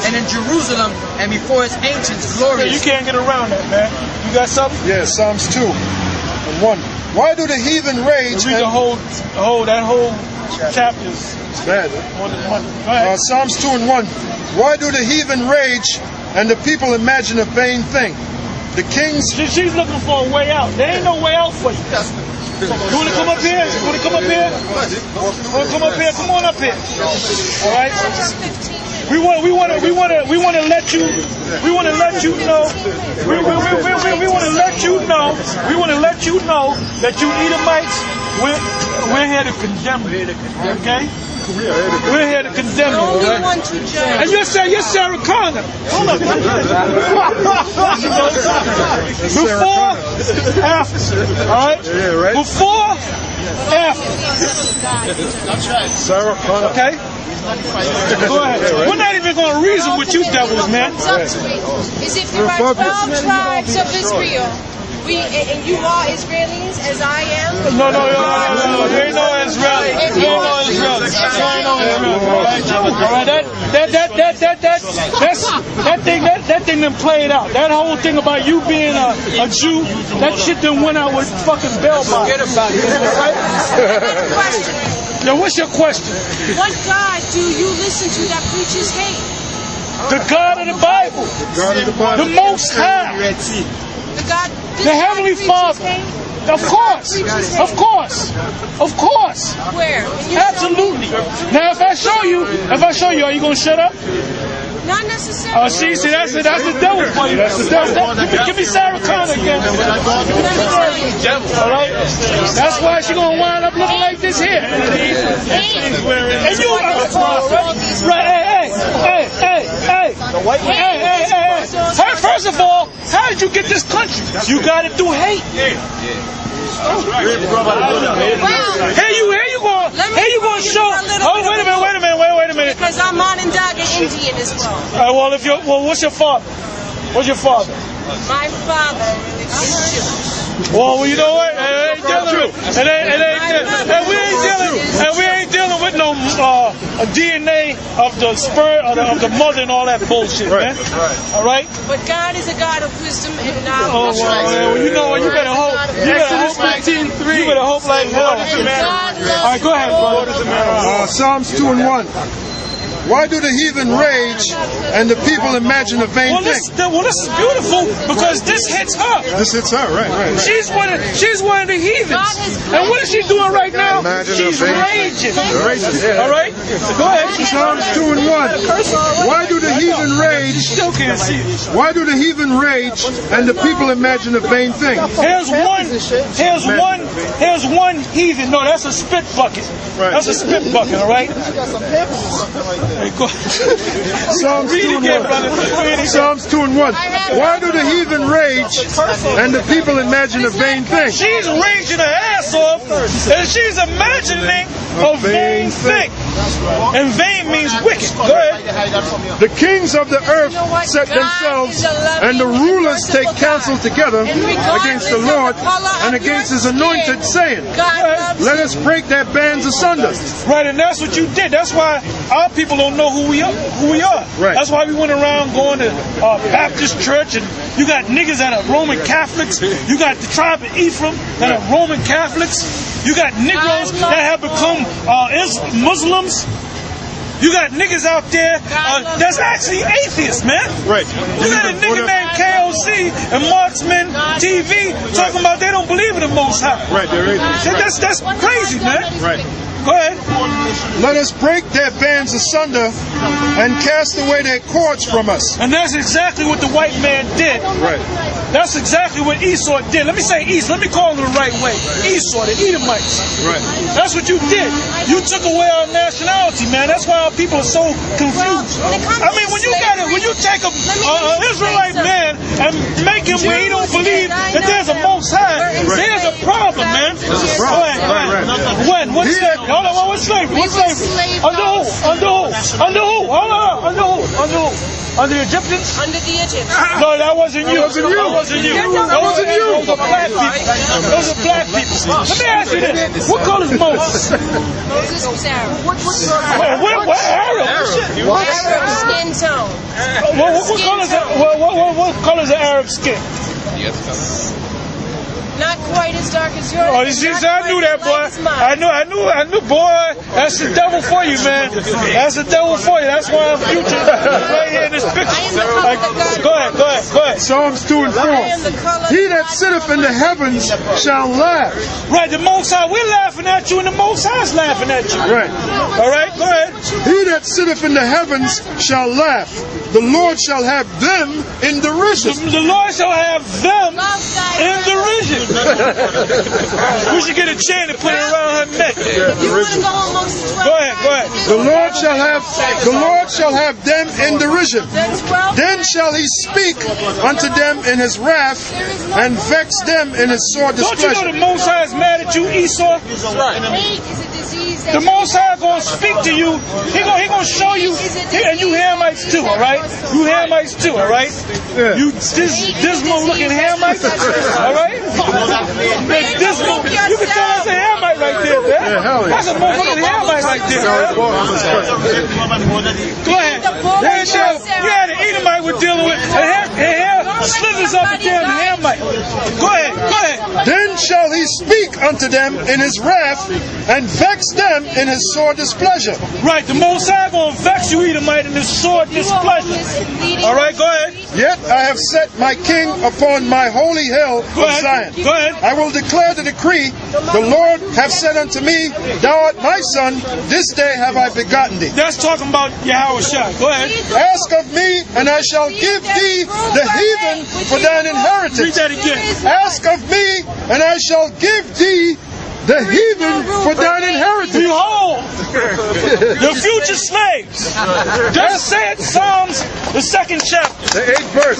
and in Jerusalem and before its ancients glorious. You can't get around that, man. You got something? Yeah, Psalms 2 and 1. Why do the heathen rage? Read that whole chapter. It's bad. Go ahead. Psalms 2 and 1. Why do the heathen rage and the people imagine a vain thing? The kings... She's looking for a way out. There ain't no way out for you. You want to come up here? You want to come up here? You want to come up here? Come on up here. All right. We want to let you. We want to let you know. We want to let you know. We want to let you know that you Edomites. We're here to condemn you. Okay. We're here to condemn you, right? And you're Sarah Connor. Hold up. Before, after. All right? Yeah, right. Before, after. Sarah Connor. Okay? Go ahead. We're not even going to reason with you devils, man. Is if there are 12 tribes of Israel. And you are Israelis, as I am? No. There ain't no Israeli. There ain't no Israeli. That thing done played out. That whole thing about you being a Jew, that shit done went out with fucking bell bottoms. Forget about it. Right? Now, what's your question? What God do you listen to that preaches hate? The God of the Bible. The God of the Bible. The Most High. The Heavenly Father. Of course. Of course. Of course. Where? Absolutely. Now, if I show you, are you going to shut up? Not necessarily. Oh, see, that's the devil for you. That's the devil. Give me Sarah Connor again. All right? That's why she's going to wind up looking like this here. And you, right, hey, first of all, how did you get this country? You got it through hate. Here you going to show. Oh, wait a minute. Because I'm Onondaga Indian as well. What's your father? What's your father? My father is Jewish. Well, you know what? We ain't dealing with no DNA of the sperm of the mother and all that bullshit, man. All right. But God is a God of wisdom and knowledge. Oh, well, you know what? You better hope. You better hope like hell. All right, go ahead, brother. Psalms 2 and 1. Why do the heathen rage and the people imagine a vain thing? This is beautiful because this hits her. This hits her, right. She's one of the heathens. And what is she doing right now? She's raging. All right? Go ahead. Psalms 2 and 1. Why do the heathen rage? Still can't see it. Why do the heathen rage and the people imagine a vain thing? Here's one heathen. No, that's a spit bucket. That's a spit bucket, all right? Psalms 2 and 1. Psalms 2 and 1. Why do the heathen rage and the people imagine a vain thing? She's raging her ass off and she's imagining a vain thing. And vain means wicked. Go ahead. The kings of the earth set themselves and the rulers take counsel together against the Lord and against his anointed, saying, let us break their bands asunder. Right, and that's what you did. That's why our people don't know who we are. Right. That's why we went around going to Baptist church, and you got niggas that are Roman Catholics. You got the tribe of Ephraim that are Roman Catholics. You got Negroes that have become Muslims. You got niggas out there that's actually atheists, man. Right. You got a nigga named KOC and Marksman TV talking about they don't believe in the Most High. Right, they're atheists. That's crazy, man. Right. Go ahead. Let us break their bands asunder and cast away their cords from us. And that's exactly what the white man did. Right. That's exactly what Esau did. Let me say Esau. Let me call it the right way. Esau, the Edomites. Right. That's what you did. You took away our nationality, man. That's why our people are so confused. I mean, when you take an Israelite man and make him where he don't believe that there's a Most High, there's a problem, man. There's a problem. When? What slavery? Hold on, what slavery? What slavery? Under who? Under who? Under who? Hold on, under who? Under who? Under the Egyptians? Under the Egyptians. No, that wasn't you. That wasn't you. That wasn't you. Those are black people. Those are black people. Let me ask you this. What color is Moses? Moses was Arab. What Arab? Arab skin tone. What color is the Arab skin? Not quite as dark as yours. Oh, you see, I knew that, boy. I knew, boy. That's the devil for you, man. That's the devil for you. That's why I'm future right here in this picture. Go ahead. Psalms 2 and 4. He that sitteth in the heavens shall laugh. Right, the Most High, we're laughing at you, and the Most High's laughing at you. Right. All right, go ahead. He that sitteth in the heavens shall laugh. The Lord shall have them in derision. The Lord shall have them in derision. We should get a chain and put it around her neck. You want to go amongst the 12 Go ahead. The Lord shall have them in derision. Then shall he speak unto them in his wrath and vex them in his sore displeasure. Don't you know the Most High is mad at you, Esau? Hate is a disease. The Most High gonna speak to you. He gonna show you, and you Hamites too, all right? You Hamites too, all right? You dismal looking Hamites, all right? Dismal. You can tell that's a Hamite right there, man. Yeah, hell yeah. That's a motherfucking Hamite right there. Go ahead. Yeah, the Edomite we're dealing with. And here slithers up a damn Hamite. Go ahead. Then shall he speak unto them in his wrath and vex them in his sore displeasure. Right, the Most High gonna vex you, Edomite, in his sore displeasure. All right, go ahead. Yet I have set my king upon my holy hill of Zion. Go ahead. I will declare the decree. The Lord hath said unto me, Thou art my son, this day have I begotten thee. That's talking about Yahawashi. Go ahead. Ask of me, and I shall give thee the heathen for thine inheritance. Read that again. Ask of me, and I shall give thee the heathen for thine inheritance. Behold, the future slaves. Just say it, Psalms, the 2nd chapter. The 8th verse.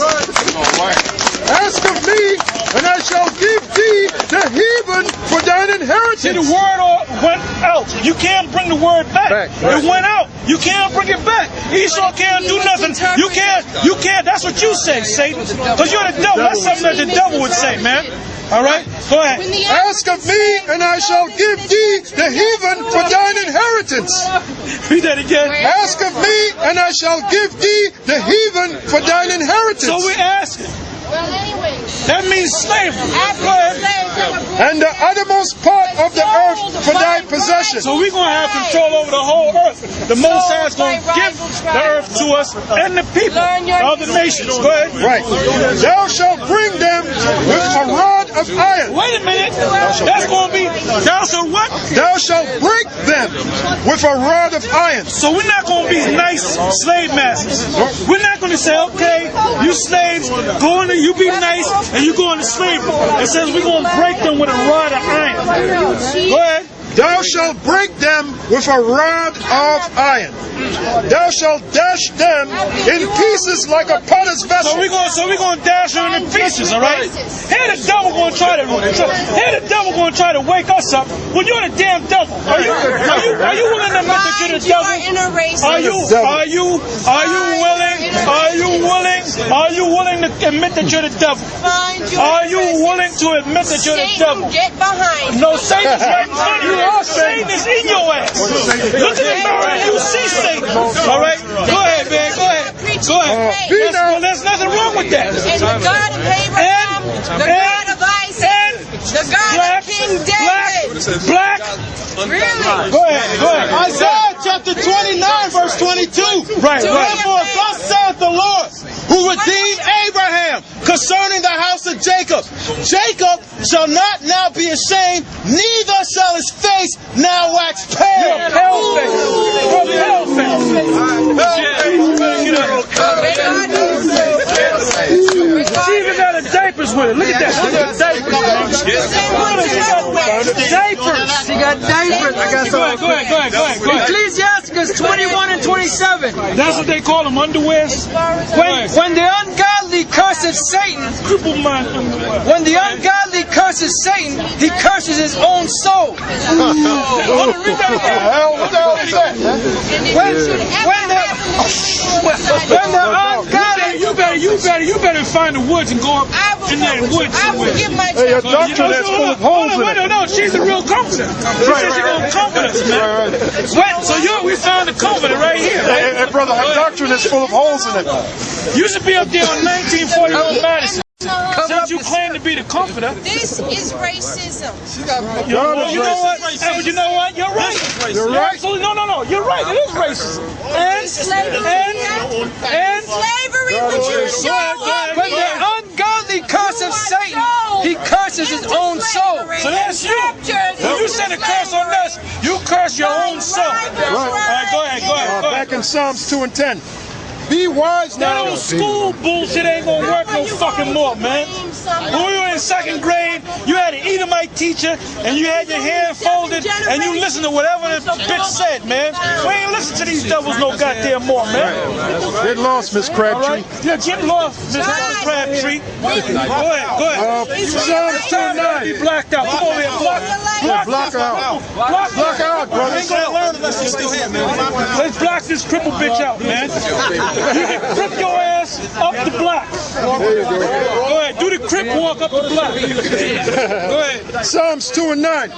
Ask of me, and I shall give thee the heathen for thine inheritance. See, the word went out. You can't bring the word back. Right. It went out. You can't bring it back. Esau can't do nothing. You can't. That's what you say, Satan. Because you're the devil. That's something that the devil would say, man. All right? Go ahead. Ask of me, and I shall give thee the heathen for thine inheritance. Read that again. Ask of me, and I shall give thee the heathen for thine inheritance. So we're asking. Well, anyway. That means slavery. Go ahead. And the uttermost part of the earth for thy possession. So we're going to have control over the whole earth. The Most High is going to give the earth to us and the people of the nations. Go ahead. Right. Thou shalt bring them with a rod of iron. Wait a minute. That's going to be, thou shalt what? Thou shalt break them with a rod of iron. So we're not going to be nice slave masters. We're not going to say, okay, you slaves, you be nice, and you go into slavery. It says we're going to break them with a rod of iron. Go ahead. Thou shalt break them with a rod of iron. Thou shalt dash them in pieces like a potter's vessel. So we're going to dash them in pieces, all right? Here the devil going to try to wake us up. Well, you're the damn devil. Are you willing to admit that you're the devil? Are you willing to admit that you're the devil? Are you willing to admit that you're the devil? Get behind. No, Satan's right in front of you. Satan is in your ass. Look in the mirror and you see Satan. All right? Go ahead, man. Go ahead. There's nothing wrong with that. And the God of Abraham, the God of Isaac, the God of King David. Black. Really? Go ahead. Isaiah chapter 29, verse 22. Right. Therefore, thus saith the Lord, who redeemed Abraham concerning the house of Jacob. Jacob shall not now be ashamed, neither shall his face now wax pale. You're a pale face. She even got her diapers with it. Look at that. Diapers. She got diapers. I got some. Go ahead. Ecclesiastes 21 and 27. That's what they call them, underwears. When the ungodly curses Satan, when the ungodly curses Satan, he curses his own soul. When the ungodly, you better find the woods and go up in there woods. I will give my Hey, your judgment. doctrine is full of holes in it. No, she's the real comforter. She said she's going to comfort us, man. So we found the comforter right here. Right? Hey, brother, her doctrine is full of holes in it. You should be up there on 1941 Madison. Since you claim to be the comforter. This is racism. You know what? Hey, you know what? You're right. You're right. Absolutely. No. You're right. It is racism. And slavery, but you show up When the here. ungodly curse of Satan, he curses his own soul. so that's you. When you send a curse on us, you curse your own soul. All right, go ahead. Back in Psalms 2 and 10. Be wise That now. old school bullshit ain't gonna work no fucking more, man. When we were in second grade, you had an Edomite teacher, and you had your hand folded, and you listened to whatever the bitch said, man. We ain't listen to these devils no goddamn more, man. Get lost, Miss All Crabtree. right? Yeah, get lost, Mr. Crabtree. Go ahead. Psalms 2 and 9. Be blacked out. Come over here, Block her out. Block her out, brother. Let's block this crippled bitch out, man. You can crip your ass up the block. Go ahead, do the crip walk up the block. Go ahead. Psalms 2 and 9.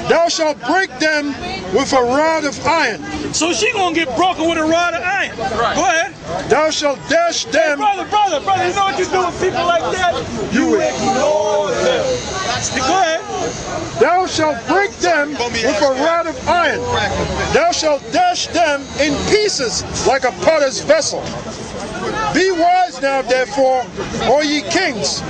Thou shalt break them with a rod of iron. So she gonna get broken with a rod of iron. Go ahead. Thou shalt dash them. Brother, you know what you do with people like that? You ignore them. Go ahead. Thou shalt break them with a rod of iron. Thou shalt dash them in pieces like a potter's vessel. Be wise now, therefore, O ye kings.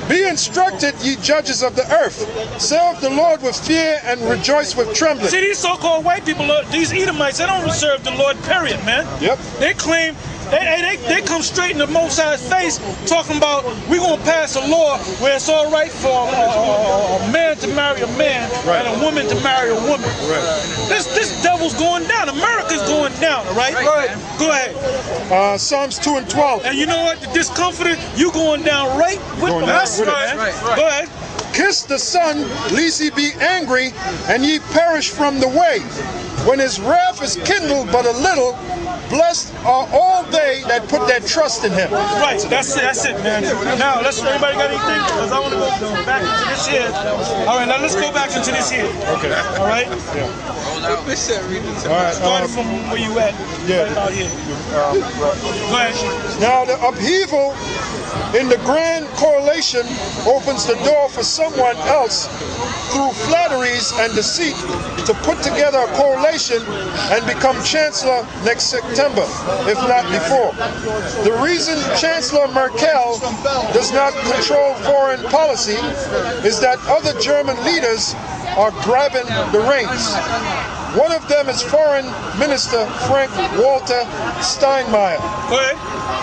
Be instructed, ye judges of the earth. Serve the Lord with fear and rejoice with trembling. See, these so-called white people, these Edomites, they don't serve the Lord, period, man. Yep. They claim, they come straight in the Most High's face talking about we're going to pass a law where it's all right for a man to marry a man and a woman to marry a woman. This devil's going down. America's going down, all right? Go ahead. Psalms 2 and 12. And you know what? The discomforted, you going down right with Going the down rest, with it. man. Go ahead. Kiss the Son, lest he be angry, and ye perish from the way. When his wrath is kindled but a little, blessed are all they that put their trust in him. Right, that's it, man. Now, everybody got anything? Because I want to go back into this here. All right, now let's go back into this here. Okay. All right? All right. Starting from where you at. Yeah. Right out here. Go ahead. Now the upheaval in the grand correlation opens the door for someone else through flatteries and deceit to put together a coalition and become chancellor next September, if not before. The reason Chancellor Merkel does not control foreign policy is that other German leaders are grabbing the reins. One of them is Foreign Minister Frank-Walter Steinmeier. Go ahead.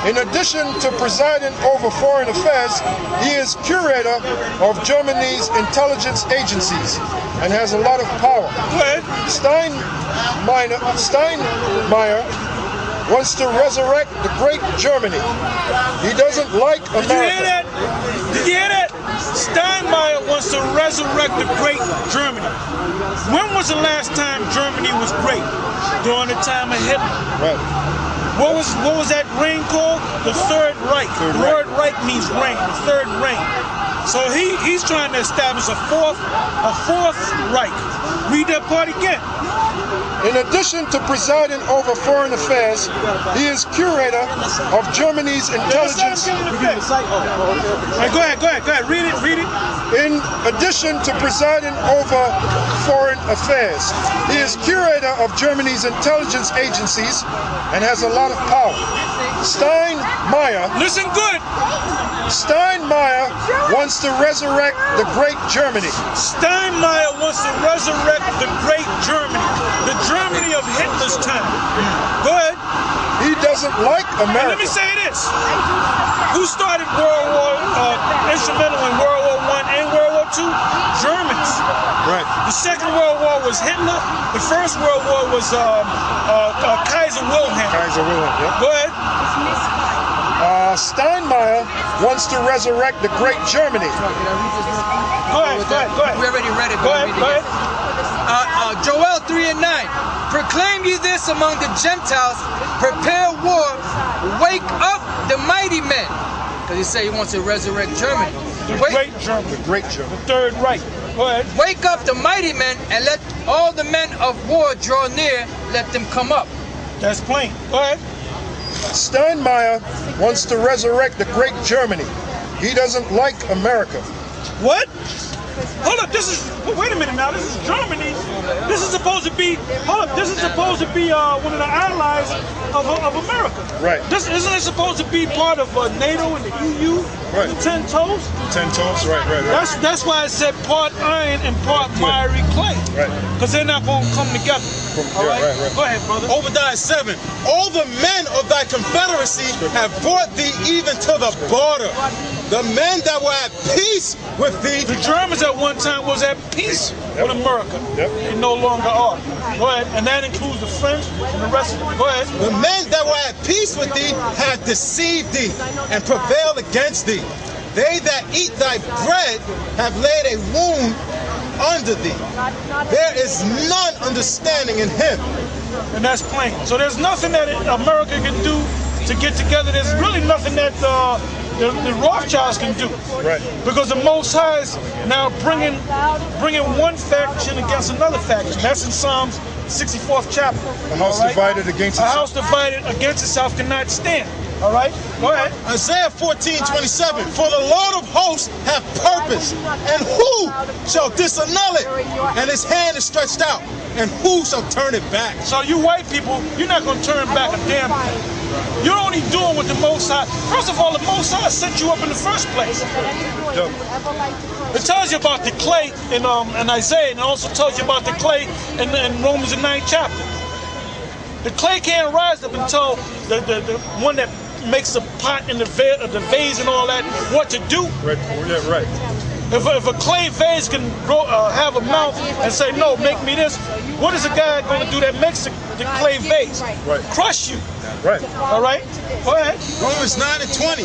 In addition to presiding over foreign affairs, he is curator of Germany's intelligence agencies and has a lot of power. Go ahead. Steinmeier wants to resurrect the great Germany. He doesn't like America. Did you hear that? Did you hear that? Steinmeier wants to resurrect the great Germany. When was the last time Germany was great? During the time of Hitler. Right. What was that reign called? The Third Reich. The word Reich means reign. The Third Reign. So he's trying to establish a fourth Reich. Read that part again. In addition to presiding over foreign affairs, he is curator of Germany's intelligence. Hey, go ahead. Read it. In addition to presiding over foreign affairs, he is curator of Germany's intelligence agencies and has a lot of power. Steinmeier Listen good. wants to resurrect the great Germany. Steinmeier wants to resurrect the great Germany. The Germany of Hitler's time. Go ahead. He doesn't like And let America. me say this. Who started instrumental in World War I and World War II? Germans. Right. The Second World War was Hitler. The First World War was Kaiser Wilhelm. Kaiser Wilhelm, yeah. Go ahead. Steinmeier wants to resurrect the great Germany. Go ahead. We already read it. Go ahead. Joel 3 and 9. Proclaim ye this among the Gentiles. Prepare war. Wake up the mighty men. Because he said he wants to resurrect Germany. The great Germany. The great Germany. The Third Reich. Go ahead. Wake up the mighty men and let all the men of war draw near. Let them come up. That's plain. Go ahead. Steinmeier wants to resurrect the great Germany. He doesn't like America. What? Hold up, this is, wait a minute now, this is Germany. This is supposed to be, hold up, this is supposed to be one of the allies of America. Right. Isn't it supposed to be part of NATO and the EU? Right. The 10 toes? 10 toes, right. That's why it said part iron and part miry clay. Right. Because they're not going to come together. All right? Go ahead, brother. Obadiah 7. All the men of thy confederacy have brought thee even to the border. The men that were at peace with thee. The Germans at one time was at peace with America. Yep. They no longer are. Go ahead. And that includes the French and the rest of them. Go ahead. The men that were at peace with thee have deceived thee and prevailed against thee. They that eat thy bread have laid a wound under thee. There is none understanding in him. And that's plain. So there's nothing that America can do to get together. There's really nothing that the Rothschilds can do. Right. Because the Most High is now bringing one faction against another faction. That's in Psalms 64th chapter. A house divided against itself. itself. A house divided against itself cannot stand. All right? Go ahead. Isaiah 14:27. For the Lord of hosts hath purpose, and who shall disannul it? And his hand is stretched out, and who shall turn it back? So you white people, you're not going to turn back a damn thing. You're only doing what the Most High. First of all, the Most High set you up in the first place. It tells you about the clay in Isaiah, and it also tells you about the clay in Romans the 9th chapter. The clay can't rise up until the one that makes the pot and the vase and all that what to do. Right. Yeah, right. If a clay vase can have a mouth and say, no, make me this, what is a guy going to do that makes the clay vase? Right. Crush you. Right. All right? Go ahead. Romans 9:20.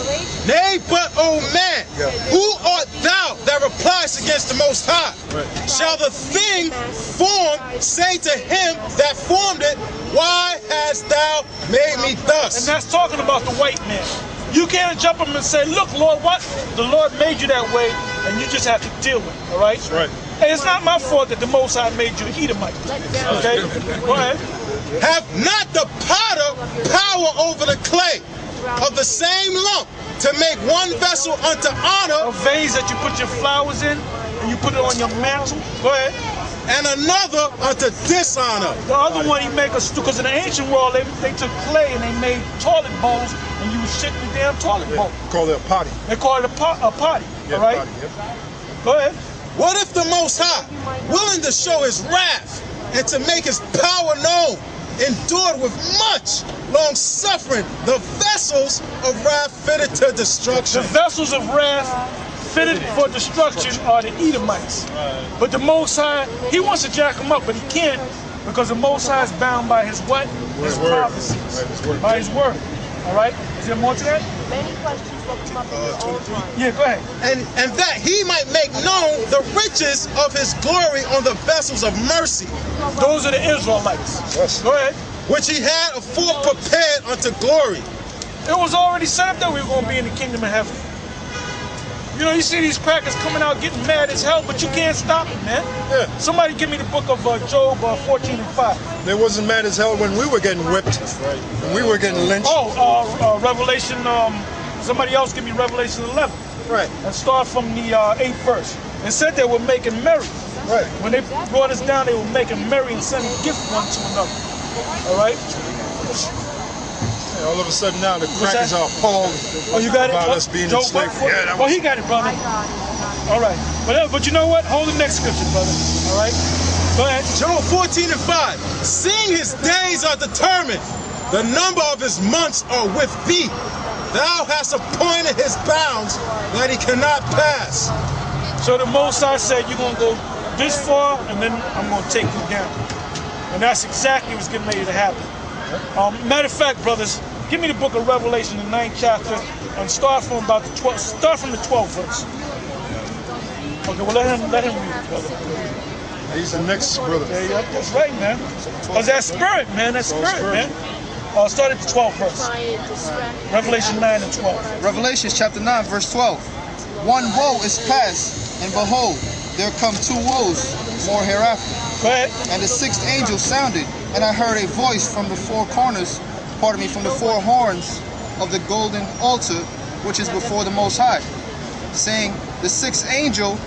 Nay, but, O man, who art thou that replies against the Most High? Right. Shall the thing formed say to him that formed it, why hast thou made me thus? And that's talking about the white man. You can't jump up and say, look, Lord, what? The Lord made you that way, and you just have to deal with it, all right? Right. Hey, it's not my fault that the Most High made you Edomite. Okay? Go ahead. Have not the potter power over the clay of the same lump to make one vessel unto honor, A vase that you put your flowers in, and you put it on your mantle. Go ahead. and another unto dishonor? The other one he make us, because in the ancient world, they took clay and they made toilet bowls, and you would shit in the damn toilet bowl. Call it a potty. They call it a potty, Yeah, all right? potty, yeah. Go ahead. What if the Most High, willing to show his wrath and to make his power known, endured with much long suffering the vessels of wrath fitted to destruction? The vessels of wrath fitted for destruction are the Edomites. But the Most High, he wants to jack them up, but he can't, because the Most High is bound by his what? His word. prophecies. Right, his word. By his word. All right? Is there more to that? Many questions will come up in your own time. Yeah, go ahead. And that he might make known the riches of his glory on the vessels of mercy, Those are the Israelites. Yes. Go ahead. which he had afore prepared unto glory. It was already set up that we were going to be in the kingdom of heaven. You know, you see these crackers coming out getting mad as hell, but you can't stop it, man. Yeah. Somebody give me the book of Job 14:5. They wasn't mad as hell when we were getting whipped. Right. When we were getting lynched. Oh, Revelation, somebody else give me Revelation 11. Right. And start from the 8th verse. It said they were making merry. Right. When they brought us down, they were making merry and sending gifts one to another. All right? And all of a sudden now the crackers are appalled You got it? about us being Job enslaved. what? Yeah, that Oh, was, he got it, brother. All right. But you know what? Hold the next scripture, brother. All right? Go ahead. Job 14:5. Seeing his days are determined, the number of his months are with thee. Thou hast appointed his bounds that he cannot pass. So the Most High said, you're going to go this far, and then I'm going to take you down. And that's exactly what's getting ready to happen. Matter of fact, brothers, give me the book of Revelation, the 9th chapter, and start from about the 12th. Start from the 12th verse. Okay, well let him read it, brother. he's the next brother. Yeah, that's right, man. Cause that spirit, man, that spirit, man. Start at the 12th verse. Revelation 9 and 12. Revelation chapter 9, verse 12. One woe is past, and behold, there come two woes more hereafter. Go ahead. And the sixth angel sounded, and I heard a voice from the four corners, from the four horns of the golden altar, which is before the Most High, saying, the sixth angel